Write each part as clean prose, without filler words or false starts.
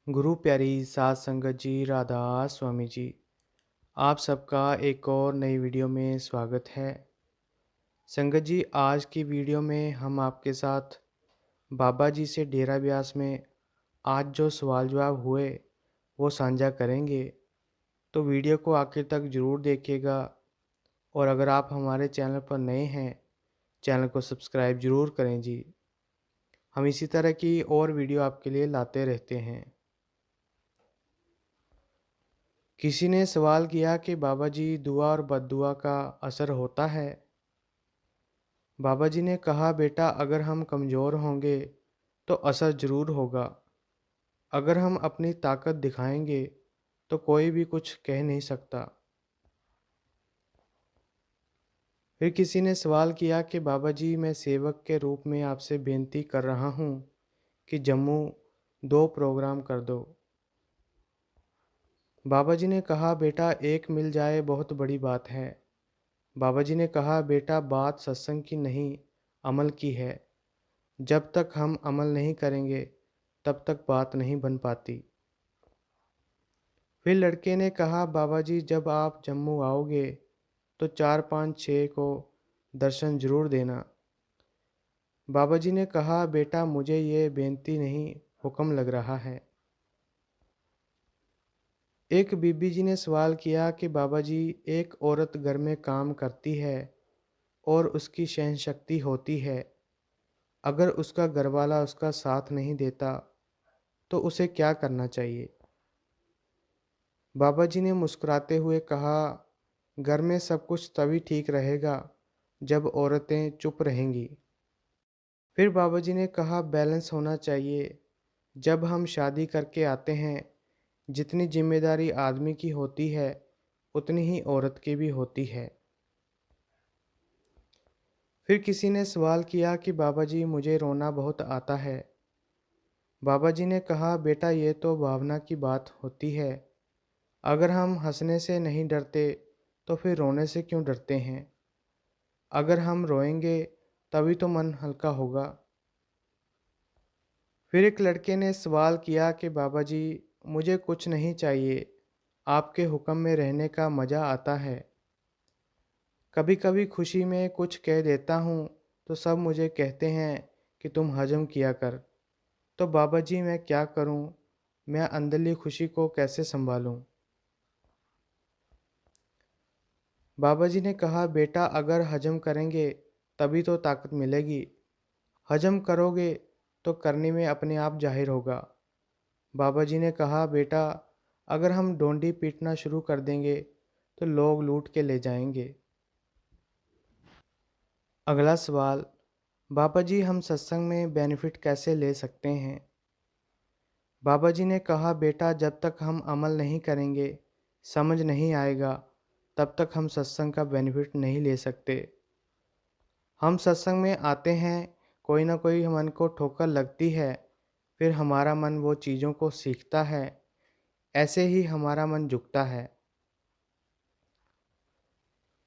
गुरु प्यारी साध संगत जी, राधा स्वामी जी, आप सबका एक और नई वीडियो में स्वागत है। संगत जी, आज की वीडियो में हम आपके साथ बाबा जी से डेरा ब्यास में आज जो सवाल जवाब हुए वो साझा करेंगे। तो वीडियो को आखिर तक ज़रूर देखिएगा और अगर आप हमारे चैनल पर नए हैं, चैनल को सब्सक्राइब ज़रूर करें जी। हम इसी तरह की और वीडियो आपके लिए लाते रहते हैं। किसी ने सवाल किया कि बाबा जी, दुआ और बद्दुआ का असर होता है? बाबा जी ने कहा, बेटा अगर हम कमज़ोर होंगे तो असर ज़रूर होगा। अगर हम अपनी ताकत दिखाएंगे तो कोई भी कुछ कह नहीं सकता। फिर किसी ने सवाल किया कि बाबा जी, मैं सेवक के रूप में आपसे बेनती कर रहा हूँ कि जम्मू 2 प्रोग्राम कर दो। बाबा जी ने कहा, बेटा एक मिल जाए बहुत बड़ी बात है। बाबा जी ने कहा, बेटा बात सत्संग की नहीं, अमल की है। जब तक हम अमल नहीं करेंगे तब तक बात नहीं बन पाती। फिर लड़के ने कहा, बाबा जी जब आप जम्मू आओगे तो 4, 5, 6 को दर्शन ज़रूर देना। बाबा जी ने कहा, बेटा मुझे ये बेनती नहीं, हुक्म लग रहा है। एक बीबी जी ने सवाल किया कि बाबा जी, एक औरत घर में काम करती है और उसकी सहन शक्ति होती है। अगर उसका घरवाला उसका साथ नहीं देता तो उसे क्या करना चाहिए? बाबा जी ने मुस्कुराते हुए कहा, घर में सब कुछ तभी ठीक रहेगा जब औरतें चुप रहेंगी। फिर बाबा जी ने कहा, बैलेंस होना चाहिए। जब हम शादी करके आते हैं, जितनी जिम्मेदारी आदमी की होती है उतनी ही औरत की भी होती है। फिर किसी ने सवाल किया कि बाबा जी मुझे रोना बहुत आता है। बाबा जी ने कहा, बेटा ये तो भावना की बात होती है। अगर हम हंसने से नहीं डरते तो फिर रोने से क्यों डरते हैं? अगर हम रोएंगे तभी तो मन हल्का होगा। फिर एक लड़के ने सवाल किया कि बाबा जी, मुझे कुछ नहीं चाहिए, आपके हुक्म में रहने का मज़ा आता है। कभी कभी खुशी में कुछ कह देता हूँ तो सब मुझे कहते हैं कि तुम हजम किया कर। तो बाबा जी मैं क्या करूँ? मैं अंदरली खुशी को कैसे संभालूँ? बाबा जी ने कहा, बेटा अगर हजम करेंगे तभी तो ताकत मिलेगी। हजम करोगे तो करने में अपने आप जाहिर होगा। बाबा जी ने कहा, बेटा अगर हम डोंडी पीटना शुरू कर देंगे तो लोग लूट के ले जाएंगे। अगला सवाल, बाबा जी हम सत्संग में बेनिफिट कैसे ले सकते हैं? बाबा जी ने कहा, बेटा जब तक हम अमल नहीं करेंगे, समझ नहीं आएगा, तब तक हम सत्संग का बेनिफिट नहीं ले सकते। हम सत्संग में आते हैं, कोई ना कोई मन को ठोकर लगती है, फिर हमारा मन वो चीज़ों को सीखता है, ऐसे ही हमारा मन झुकता है।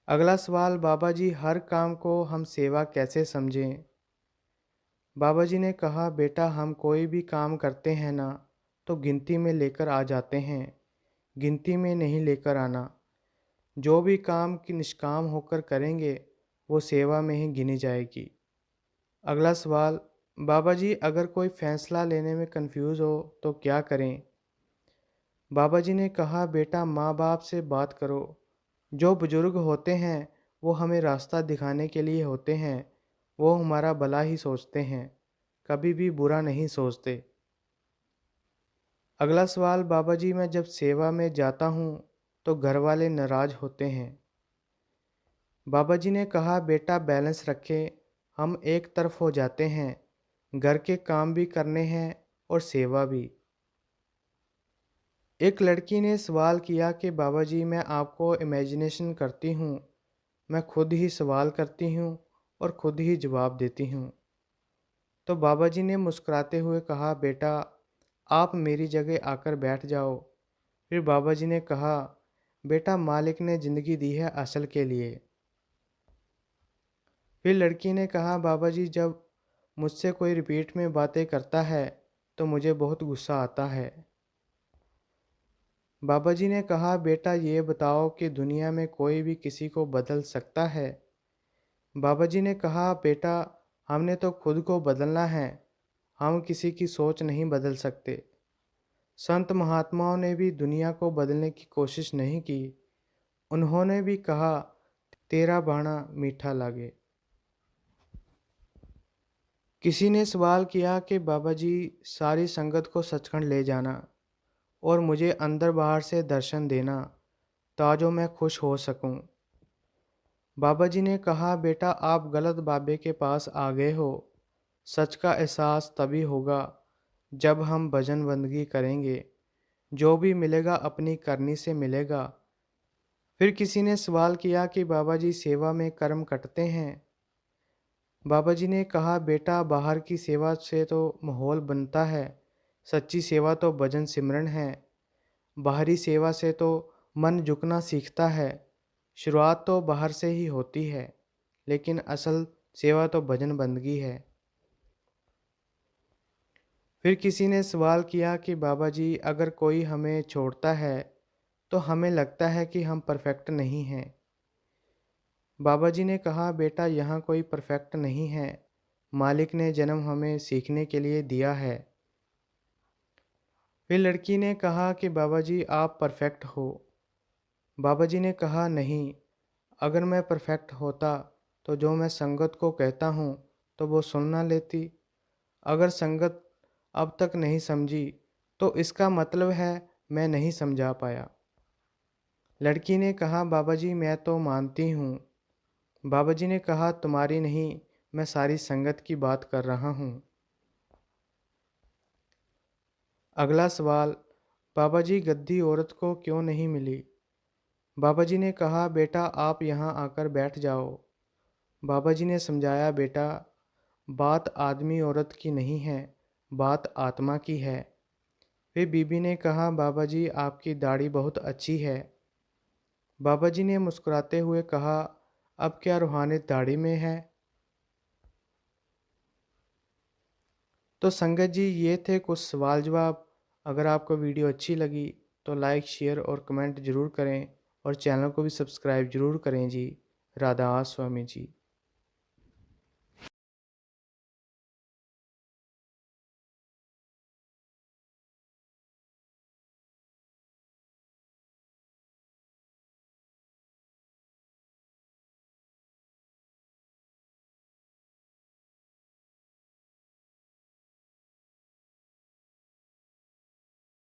अगला सवाल, बाबा जी हर काम को हम सेवा कैसे समझें? बाबा जी ने कहा, बेटा हम कोई भी काम करते हैं ना तो गिनती में लेकर आ जाते हैं, गिनती में नहीं लेकर आना। जो भी काम की निष्काम होकर करेंगे वो सेवा में ही गिनी जाएगी। अगला सवाल, बाबा जी अगर कोई फैसला लेने में कंफ्यूज हो तो क्या करें? बाबा जी ने कहा, बेटा माँ बाप से बात करो। जो बुजुर्ग होते हैं वो हमें रास्ता दिखाने के लिए होते हैं, वो हमारा भला ही सोचते हैं, कभी भी बुरा नहीं सोचते। अगला सवाल, बाबा जी मैं जब सेवा में जाता हूँ तो घर वाले नाराज़ होते हैं। बाबा जी ने कहा, बेटा बैलेंस रखें, हम एक तरफ हो जाते हैं, घर के काम भी करने हैं और सेवा भी। एक लड़की ने सवाल किया कि बाबा जी मैं आपको इमेजिनेशन करती हूँ, मैं खुद ही सवाल करती हूँ और खुद ही जवाब देती हूँ। तो बाबा जी ने मुस्कुराते हुए कहा, बेटा आप मेरी जगह आकर बैठ जाओ। फिर बाबा जी ने कहा, बेटा मालिक ने ज़िंदगी दी है असल के लिए। फिर लड़की ने कहा, बाबा जी जब मुझसे कोई रिपीट में बातें करता है तो मुझे बहुत गुस्सा आता है। बाबा जी ने कहा, बेटा ये बताओ कि दुनिया में कोई भी किसी को बदल सकता है? बाबा जी ने कहा, बेटा हमने तो खुद को बदलना है, हम किसी की सोच नहीं बदल सकते। संत महात्माओं ने भी दुनिया को बदलने की कोशिश नहीं की। उन्होंने भी कहा, तेरा भाना मीठा लागे। किसी ने सवाल किया कि बाबा जी सारी संगत को सचखंड ले जाना और मुझे अंदर बाहर से दर्शन देना ताजो मैं खुश हो सकूं। बाबा जी ने कहा, बेटा आप गलत बाबे के पास आ गए हो। सच का एहसास तभी होगा जब हम भजन बंदगी करेंगे। जो भी मिलेगा अपनी करनी से मिलेगा। फिर किसी ने सवाल किया कि बाबा जी सेवा में कर्म कटते हैं? बाबा जी ने कहा, बेटा बाहर की सेवा से तो माहौल बनता है, सच्ची सेवा तो भजन सिमरन है। बाहरी सेवा से तो मन झुकना सीखता है। शुरुआत तो बाहर से ही होती है, लेकिन असल सेवा तो भजन बंदगी है। फिर किसी ने सवाल किया कि बाबा जी अगर कोई हमें छोड़ता है तो हमें लगता है कि हम परफेक्ट नहीं हैं। बाबा जी ने कहा, बेटा यहाँ कोई परफेक्ट नहीं है। मालिक ने जन्म हमें सीखने के लिए दिया है। फिर लड़की ने कहा कि बाबा जी आप परफेक्ट हो। बाबा जी ने कहा, नहीं, अगर मैं परफेक्ट होता तो जो मैं संगत को कहता हूँ तो वो सुन ना लेती। अगर संगत अब तक नहीं समझी तो इसका मतलब है मैं नहीं समझा पाया। लड़की ने कहा, बाबा जी मैं तो मानती हूँ। बाबा जी ने कहा, तुम्हारी नहीं, मैं सारी संगत की बात कर रहा हूँ। अगला सवाल, बाबा जी गद्दी औरत को क्यों नहीं मिली? बाबा जी ने कहा, बेटा आप यहाँ आकर बैठ जाओ। बाबा जी ने समझाया, बेटा बात आदमी औरत की नहीं है, बात आत्मा की है। फिर बीबी ने कहा, बाबा जी आपकी दाढ़ी बहुत अच्छी है। बाबा जी ने मुस्कुराते हुए कहा, अब क्या रूहानियत दाढ़ी में है? तो संगत जी ये थे कुछ सवाल जवाब। अगर आपको वीडियो अच्छी लगी तो लाइक शेयर और कमेंट ज़रूर करें और चैनल को भी सब्सक्राइब ज़रूर करें जी। राधा स्वामी जी।